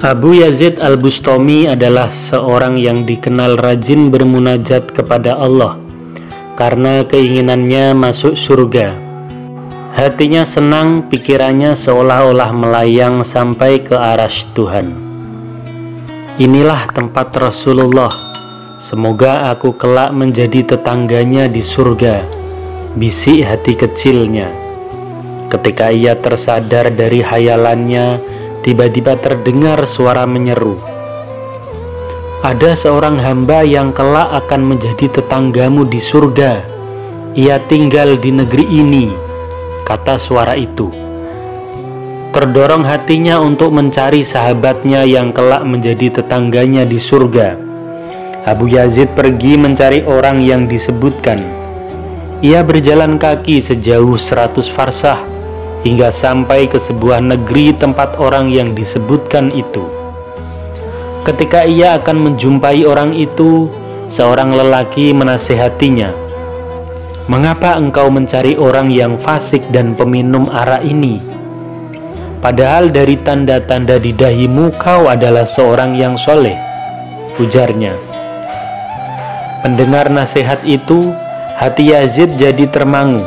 Abu Yazid Al-Bustami adalah seorang yang dikenal rajin bermunajat kepada Allah karena keinginannya masuk surga. Hatinya senang, pikirannya seolah-olah melayang sampai ke arasy Tuhan. Inilah tempat Rasulullah, semoga aku kelak menjadi tetangganya di surga, bisik hati kecilnya. Ketika ia tersadar dari hayalannya, tiba-tiba terdengar suara menyeru, "Ada seorang hamba yang kelak akan menjadi tetanggamu di surga. Ia tinggal di negeri ini," kata suara itu. Terdorong hatinya untuk mencari sahabatnya yang kelak menjadi tetangganya di surga. Abu Yazid pergi mencari orang yang disebutkan. Ia berjalan kaki sejauh 100 farsah hingga sampai ke sebuah negeri tempat orang yang disebutkan itu. Ketika ia akan menjumpai orang itu, seorang lelaki menasihatinya, "Mengapa engkau mencari orang yang fasik dan peminum arak ini? Padahal dari tanda-tanda di dahimu kau adalah seorang yang soleh," ujarnya. Mendengar nasihat itu, hati Yazid jadi termangu.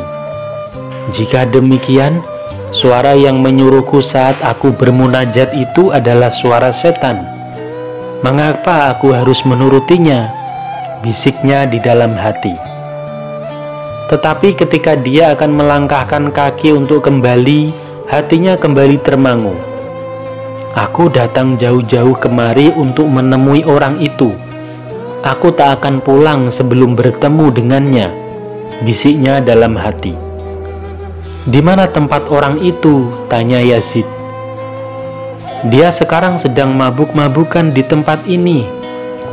Jika demikian, suara yang menyuruhku saat aku bermunajat itu adalah suara setan. Mengapa aku harus menurutinya? Bisiknya di dalam hati. Tetapi ketika dia akan melangkahkan kaki untuk kembali, hatinya kembali termangu. "Aku datang jauh-jauh kemari untuk menemui orang itu. Aku tak akan pulang sebelum bertemu dengannya," bisiknya dalam hati. "Di mana tempat orang itu?" tanya Yazid. "Dia sekarang sedang mabuk-mabukan di tempat ini,"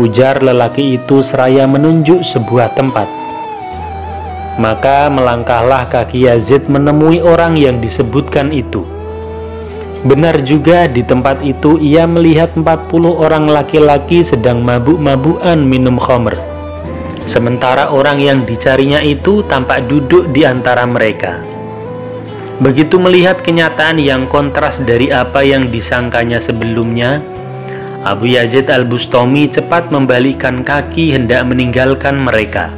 ujar lelaki itu seraya menunjuk sebuah tempat. Maka melangkahlah kaki Yazid menemui orang yang disebutkan itu. Benar juga, di tempat itu ia melihat 40 orang laki-laki sedang mabuk-mabukan minum khamr. Sementara orang yang dicarinya itu tampak duduk di antara mereka. Begitu melihat kenyataan yang kontras dari apa yang disangkanya sebelumnya, Abu Yazid Al-Bustami cepat membalikkan kaki hendak meninggalkan mereka.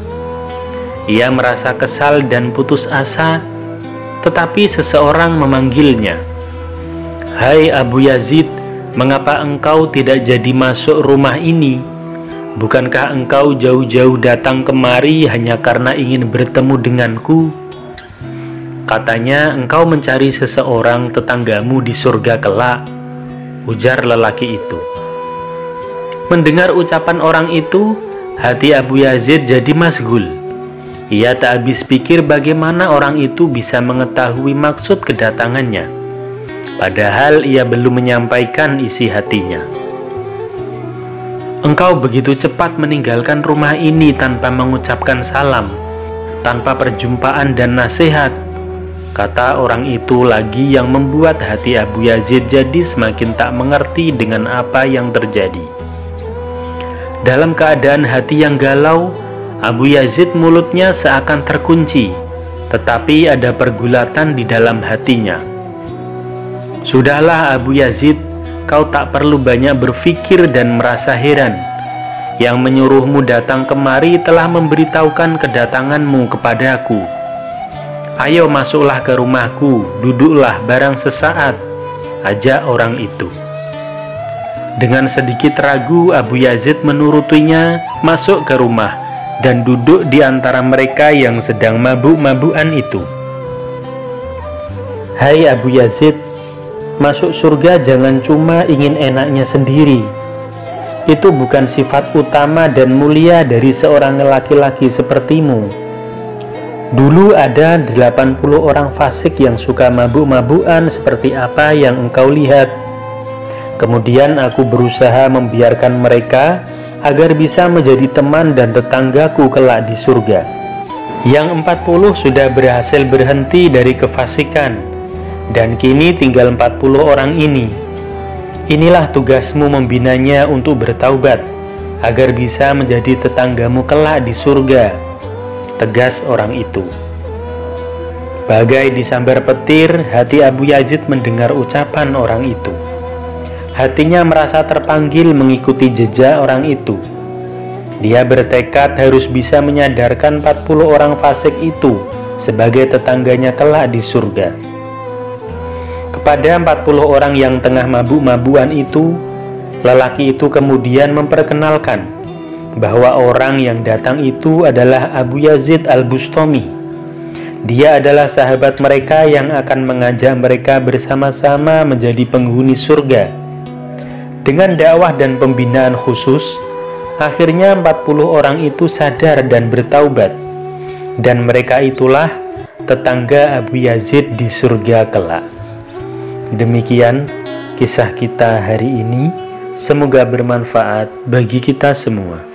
Ia merasa kesal dan putus asa, tetapi seseorang memanggilnya. "Hai Abu Yazid, mengapa engkau tidak jadi masuk rumah ini? Bukankah engkau jauh-jauh datang kemari hanya karena ingin bertemu denganku? Katanya engkau mencari seseorang tetanggamu di surga kelak," ujar lelaki itu. Mendengar ucapan orang itu, hati Abu Yazid jadi masghul. Ia tak habis pikir bagaimana orang itu bisa mengetahui maksud kedatangannya, padahal ia belum menyampaikan isi hatinya. "Engkau begitu cepat meninggalkan rumah ini tanpa mengucapkan salam, tanpa perjumpaan dan nasihat," kata orang itu lagi, yang membuat hati Abu Yazid jadi semakin tak mengerti dengan apa yang terjadi. Dalam keadaan hati yang galau, Abu Yazid mulutnya seakan terkunci, tetapi ada pergulatan di dalam hatinya. "Sudahlah Abu Yazid, kau tak perlu banyak berpikir dan merasa heran. Yang menyuruhmu datang kemari telah memberitahukan kedatanganmu kepadaku. Ayo masuklah ke rumahku, duduklah barang sesaat," ajak orang itu. Dengan sedikit ragu, Abu Yazid menurutinya masuk ke rumah dan duduk di antara mereka yang sedang mabuk-mabukan itu. "Hai Abu Yazid, masuk surga jangan cuma ingin enaknya sendiri. Itu bukan sifat utama dan mulia dari seorang laki-laki sepertimu. Dulu ada 80 orang fasik yang suka mabuk-mabukan seperti apa yang engkau lihat. Kemudian aku berusaha membiarkan mereka agar bisa menjadi teman dan tetanggaku kelak di surga. Yang 40 sudah berhasil berhenti dari kefasikan, dan kini tinggal 40 orang ini. Inilah tugasmu membinanya untuk bertaubat, agar bisa menjadi tetanggamu kelak di surga," tegas orang itu. Bagai disambar petir, hati Abu Yazid mendengar ucapan orang itu. Hatinya merasa terpanggil mengikuti jejak orang itu. Dia bertekad harus bisa menyadarkan 40 orang fasik itu sebagai tetangganya kelak di surga. Kepada 40 orang yang tengah mabuk-mabukan itu, lelaki itu kemudian memperkenalkan bahwa orang yang datang itu adalah Abu Yazid Al-Bustami. Dia adalah sahabat mereka yang akan mengajak mereka bersama-sama menjadi penghuni surga. Dengan dakwah dan pembinaan khusus, akhirnya 40 orang itu sadar dan bertaubat, dan mereka itulah tetangga Abu Yazid di surga kelak. Demikian kisah kita hari ini, semoga bermanfaat bagi kita semua.